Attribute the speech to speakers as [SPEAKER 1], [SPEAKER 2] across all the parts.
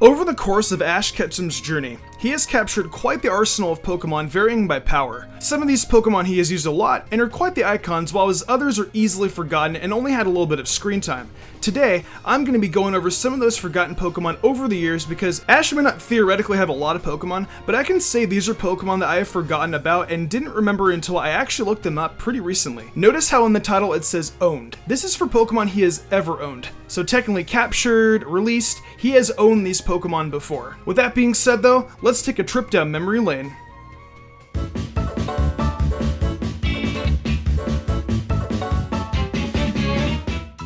[SPEAKER 1] Over the course of Ash Ketchum's journey, he has captured quite the arsenal of Pokemon varying by power. Some of these Pokemon he has used a lot and are quite the icons, while his others are easily forgotten and only had a little bit of screen time. Today, I'm going to be going over some of those forgotten Pokemon over the years because Ash may not theoretically have a lot of Pokemon, but I can say these are Pokemon that I have forgotten about and didn't remember until I actually looked them up pretty recently. Notice how in the title it says owned. This is for Pokemon he has ever owned. So technically captured, released, he has owned these Pokemon before. With that being said though, let's take a trip down memory lane.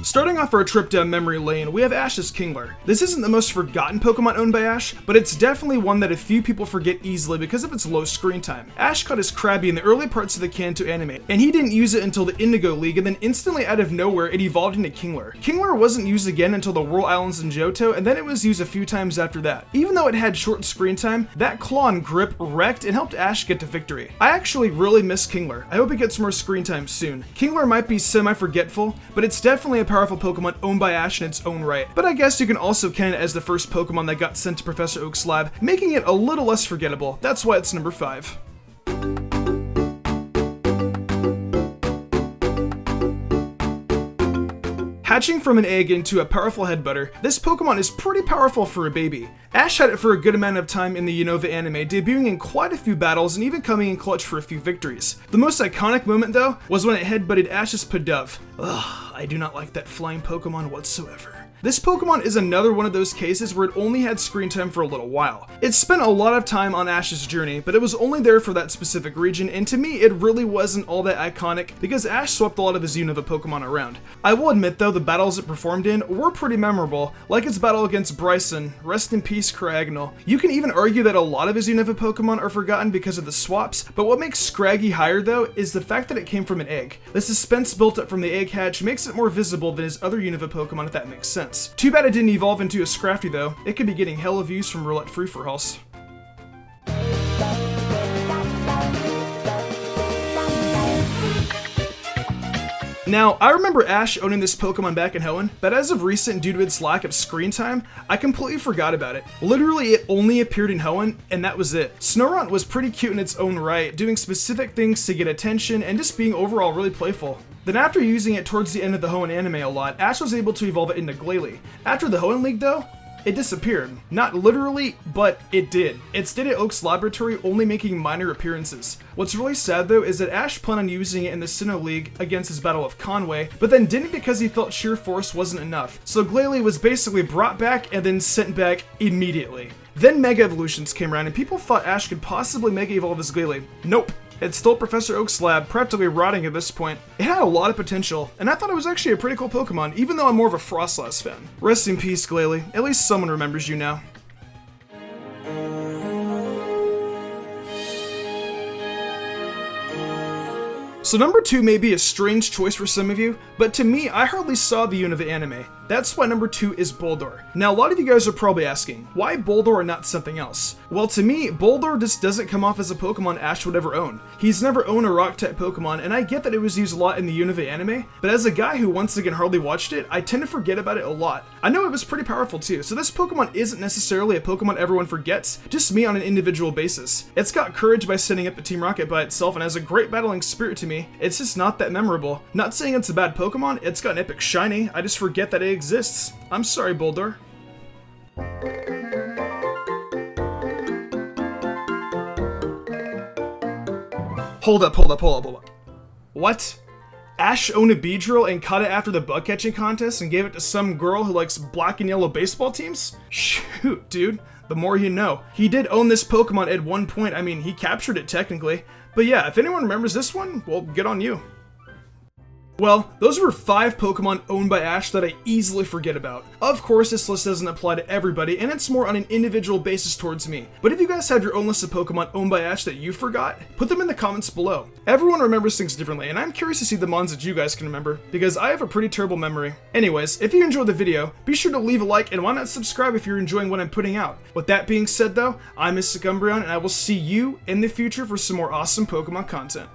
[SPEAKER 1] Starting off our trip down memory lane, we have Ash's Kingler. This isn't the most forgotten Pokemon owned by Ash, but it's definitely one that a few people forget easily because of its low screen time. Ash caught his Krabby in the early parts of the Kanto anime, and he didn't use it until the Indigo League, and then instantly out of nowhere it evolved into Kingler. Kingler wasn't used again until the Whirl Islands in Johto, and then it was used a few times after that. Even though it had short screen time, that claw and grip wrecked and helped Ash get to victory. I actually really miss Kingler. I hope it gets more screen time soon. Kingler might be semi-forgetful, but it's definitely a powerful Pokemon owned by Ash in its own right. But I guess you can also count it as the first Pokemon that got sent to Professor Oak's lab, making it a little less forgettable. That's why it's number 5. Hatching from an egg into a powerful headbutter, this Pokemon is pretty powerful for a baby. Ash had it for a good amount of time in the Unova anime, debuting in quite a few battles and even coming in clutch for a few victories. The most iconic moment though, was when it headbutted Ash's Pidove. Ugh, I do not like that flying Pokemon whatsoever. This Pokemon is another one of those cases where it only had screen time for a little while. It spent a lot of time on Ash's journey, but it was only there for that specific region, and to me it really wasn't all that iconic because Ash swept a lot of his Unova Pokemon around. I will admit though, the battles it performed in were pretty memorable, like its battle against Bryson, rest in peace Cragnoll. You can even argue that a lot of his Unova Pokemon are forgotten because of the swaps, but what makes Scraggy higher though is the fact that it came from an egg. The suspense built up from the egg hatch makes it more visible than his other Unova Pokemon, if that makes sense. Too bad it didn't evolve into a Scrafty though. It could be getting hella views from Roulette Free-for-Alls. Now, I remember Ash owning this Pokemon back in Hoenn, but as of recent, due to its lack of screen time, I completely forgot about it. Literally, it only appeared in Hoenn, and that was it. Snorunt was pretty cute in its own right, doing specific things to get attention, and just being overall really playful. Then after using it towards the end of the Hoenn anime a lot, Ash was able to evolve it into Glalie. After the Hoenn League though, it disappeared. Not literally, but it did. It stayed at Oak's laboratory, only making minor appearances. What's really sad though is that Ash planned on using it in the Sinnoh League against his battle of Conway, but then didn't because he felt sheer force wasn't enough. So Glalie was basically brought back and then sent back immediately. Then Mega Evolutions came around and people thought Ash could possibly Mega Evolve as Glalie. Nope. It's still Professor Oak's lab, practically rotting at this point. It had a lot of potential, and I thought it was actually a pretty cool Pokemon, even though I'm more of a Frostlass fan. Rest in peace, Glalie. At least someone remembers you now. So number 2 may be a strange choice for some of you, but to me, I hardly saw the Unova anime. That's why number 2 is Boldore. Now, a lot of you guys are probably asking, why Boldore and not something else? Well, to me, Boldore just doesn't come off as a Pokemon Ash would ever own. He's never owned a Rock-type Pokemon, and I get that it was used a lot in the Unova anime, but as a guy who once again hardly watched it, I tend to forget about it a lot. I know it was pretty powerful too, so this Pokemon isn't necessarily a Pokemon everyone forgets, just me on an individual basis. It's got courage by setting up the Team Rocket by itself and has a great battling spirit to me. It's just not that memorable. Not saying it's a bad Pokemon, it's got an epic shiny, I just forget that it exists. I'm sorry, Boldore. Hold up. What? Ash owned a Beedrill and caught it after the bug catching contest and gave it to some girl who likes black and yellow baseball teams? Shoot, dude. The more you know. He did own this Pokemon at one point. I mean, he captured it technically. But yeah, if anyone remembers this one, well, good on you. Well, those were 5 Pokemon owned by Ash that I easily forget about. Of course, this list doesn't apply to everybody, and it's more on an individual basis towards me. But if you guys have your own list of Pokemon owned by Ash that you forgot, put them in the comments below. Everyone remembers things differently, and I'm curious to see the ones that you guys can remember, because I have a pretty terrible memory. Anyways, if you enjoyed the video, be sure to leave a like, and why not subscribe if you're enjoying what I'm putting out. With that being said though, I'm Mystic Umbreon, and I will see you in the future for some more awesome Pokemon content.